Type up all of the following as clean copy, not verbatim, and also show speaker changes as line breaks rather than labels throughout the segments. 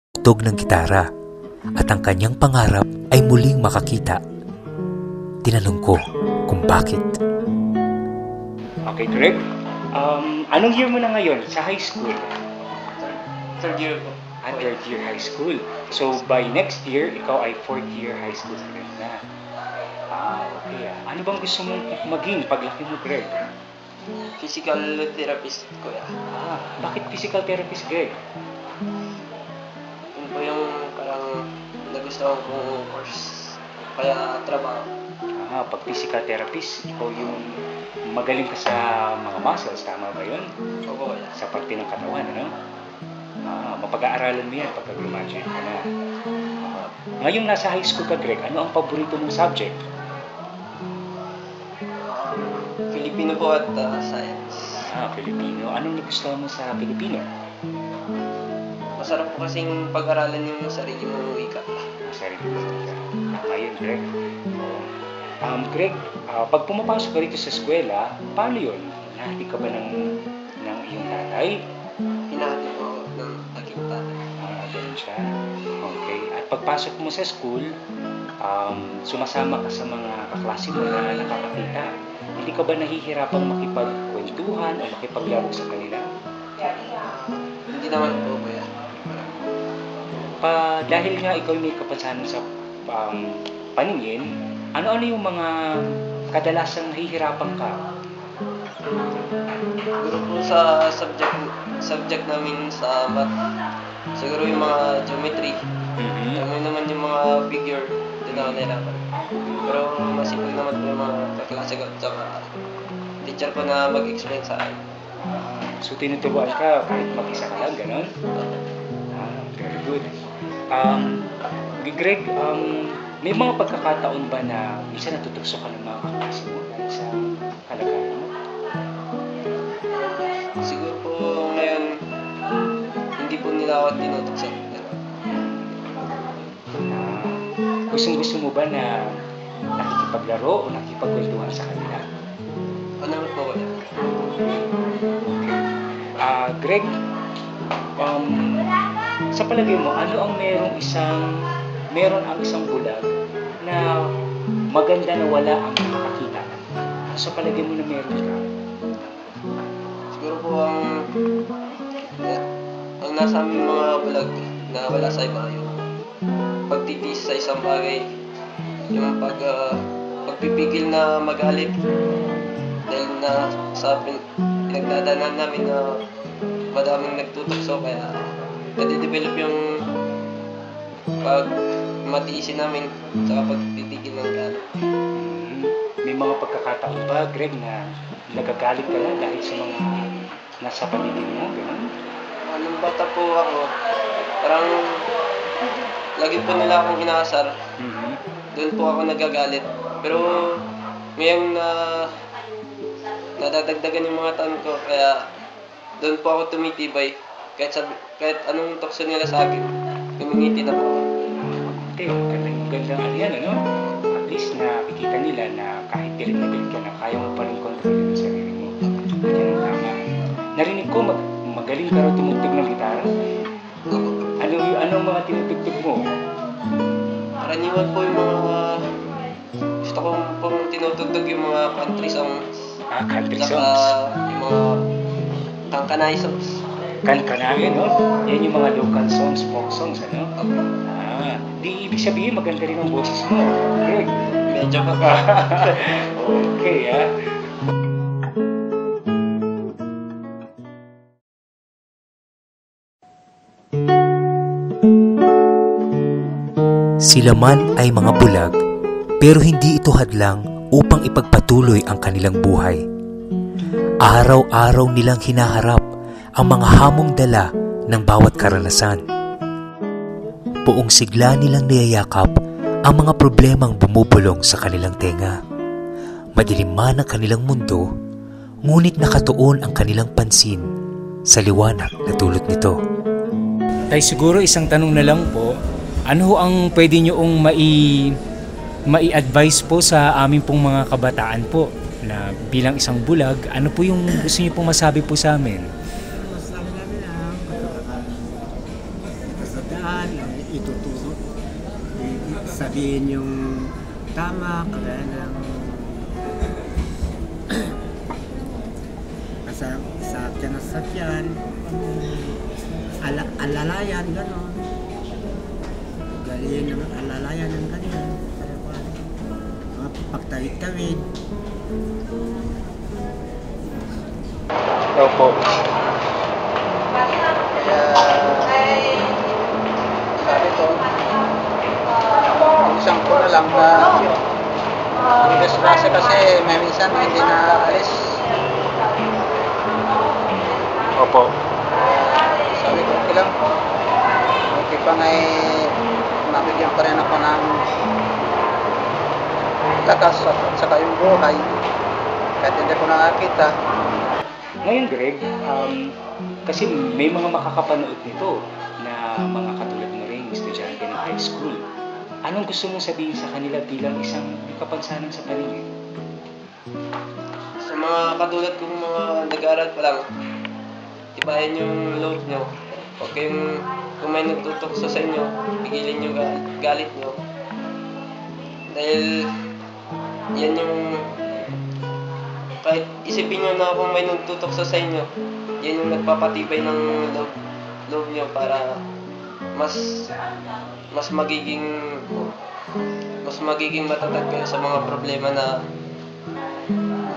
tugtog ng gitara at ang kanyang pangarap ay muling makakita. Tinanong ko kung bakit.
Okay, Greg. Anong year mo na ngayon sa high school?
Third year po.
Third year high school. So, by next year, ikaw ay fourth year high school student na. Okay. Ano bang gusto mong maging paglaki mo, Greg?
Physical therapist, kuya.
Bakit physical therapist, Greg?
Yun po yung parang nagustuhan kong course. Kaya trabaho.
Pag physical therapist, ikaw yung magaling ka sa mga muscles, tama ba yun?
Opo, kuya.
Sa parte ng katawan, ano? Mapag-aaralan mo yan pagka graduate ka na. Ngayong nasa high school ka, Greg, ano ang paborito mong subject?
Filipino po at science.
Filipino. Anong nagustuhan mo sa Filipino?
Masarap po kasing pag-aralan yung sarili mong wika.
Sarili mo ka. Ngayon, Greg. Greg, pag pumapasok ka rito sa eskwela, paano yun? Hinahati ka ba ng iyong tatay?
Hinahati po ng aking tatay.
Ganun siya. Okay. At pagpasok mo sa school, sumasama ka sa mga kaklase mo na nakakakita. Hindi ka ba nahihirapang makipagkwentuhan o makipaglaro sa kanila?
Hindi naman po, kuya.
Dahil nga ikaw may kapansanan sa paningin, ano-ano yung mga kadalasang nahihirapan ka?
Siguro po sa subject namin sa math, siguro yung mga geometry. Kami naman yung mga figure, hindi na ako nahirapan. Pero masipag naman po yung mga kaklase ko at saka teacher ko na mag-explain sa akin.
So tinuturuan ka kahit mag-isa ka lang, gano'n? Very good. Greg, may mga pagkakataon ba na isa natutukso ka ng mga kaklase mo dahil sa kalagayan mo?
Siguro po ngayon, hindi po nila ako tinutukso.
Gusto mo ba na nakikipaglaro o nakikipagkwentuhan sa kanila?
Ano naman po kaya?
Greg, sa palagay mo, ano ang meron ang isang bulag na maganda na wala ang nakakita? Sa palagay mo na meron ka?
Siguro po ang nasa aming mga bulag na wala sa iba, yung pagtitiis sa isang bagay, yung pagpipigil na magalit dahil na sa pinagdadaanan namin na madaming nagtutukso, kaya nade-develop yung pag matiisin namin sa pagtitigil ng galit.
May mga pagkakataon ba, Greg, na nagagalit ka na dahil sa mga nasa paligid mo? Gano'n?
Nung bata po ako, parang lagi po nila akong inaasar. Doon po ako nagagalit. Pero ngayong nadadagdagan yung mga taon ko, kaya doon po ako tumitibay. Kahit anong tukso nila sa akin, humingiti na po ako.
Ganda yan, ano? At least nakikita nila na kahit galit na galit ka na, kaya mo pa rin kontrolin ang sarili mo. Yan ang tama. Narinig ko, magaling ka raw tumugtog ng gitara. Anong mga tinutugtog mo?
Karaniwan po yung mga gusto ko pong tinutugtog yung mga country songs.
Country songs?
Saka yung mga kankanay songs.
Kankanay, no? Yan yung mga local songs, folk songs, ano? Di ibig sabihin maganda rin ang boses mo. Greg.
Medyo pa.
Okay,
Sila man ay mga bulag, pero hindi ito hadlang upang ipagpatuloy ang kanilang buhay. Araw-araw nilang hinaharap ang mga hamong dala ng bawat karanasan. Buong sigla nilang niyayakap ang mga problemang bumubulong sa kanilang tenga. Madilim man ang kanilang mundo, ngunit nakatuon ang kanilang pansin sa liwanag na dulot nito.
Tay, siguro isang tanong na lang po, ano ang pwede nyoong mai-advise po sa aming pong mga kabataan po na bilang isang bulag, ano po yung gusto nyo pong masabi po sa amin?
Masasabi namin ang katapatan, kasadaan, yan, ituturo, sabihin yung tama, kagaya ng sakyan, alalayan, gano'n. Galiin ng alalayan ng ganyan. Mga pagtawid-tawid.
Opo.
Kaya, sabi ko, isang ko na lang na yung disgrasya kasi may minsan hindi na alis.
Opo.
Sabi ko, okay lang. Okay pa ngay mabigyan pa rin ako ng lakas at saka yung buhay. Kahit hindi ko nakakita.
Ngayon, Greg, kasi may mga makakapanood nito na mga katulad mo rin, estudyante ng high school. Anong gusto mong sabihin sa kanila bilang isang kapansanan sa paligid?
Sa mga katulad kong mga nag-aaral pa lang, tibayan yung loob nyo. Huwag kayong, kung may nagtutukso sa inyo, pigilin nyo galit nyo. Dahil yan yung, kahit isipin nyo na kung may nagtutukso sa inyo, yan yung nagpapatibay ng loob nyo para mas magiging matatag kayo sa mga problema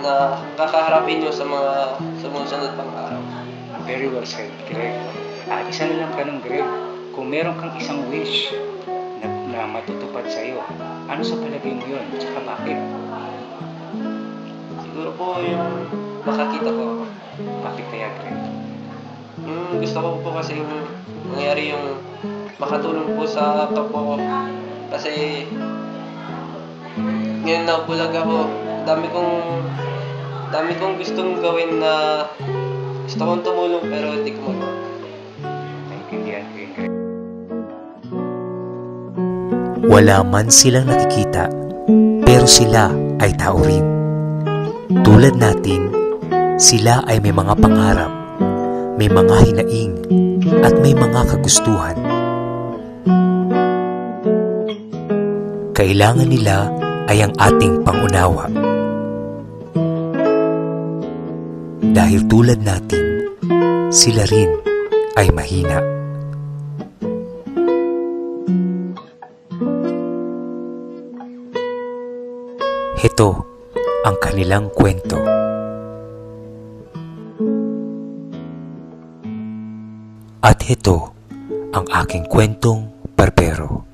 na kakaharapin nyo sa mga sumusunod pang araw.
Very well said, Greg. At isa na lang tanong, Greg, kung meron kang isang wish na matutupad sa'yo, ano sa palagay mo yun? Tsaka bakit?
Siguro po yung makakita ko ako.
Bakit kaya, Greg?
Gusto ko po kasi yung nangyari yung makatulong po sa kapwa ko. Kasi ngayon na bulag ako, dami kong gustong gawin na gusto kong tumulong pero hindi ko magawa.
Naintindihan ko yun, Greg.
Wala man silang nakikita, pero sila ay tao rin. Tulad natin, sila ay may mga pangarap, may mga hinaing, at may mga kagustuhan. Kailangan nila ay ang ating pangunawa. Dahil tulad natin, sila rin ay mahina. Heto ang kanilang kwento. At heto ang aking kwentong barbero.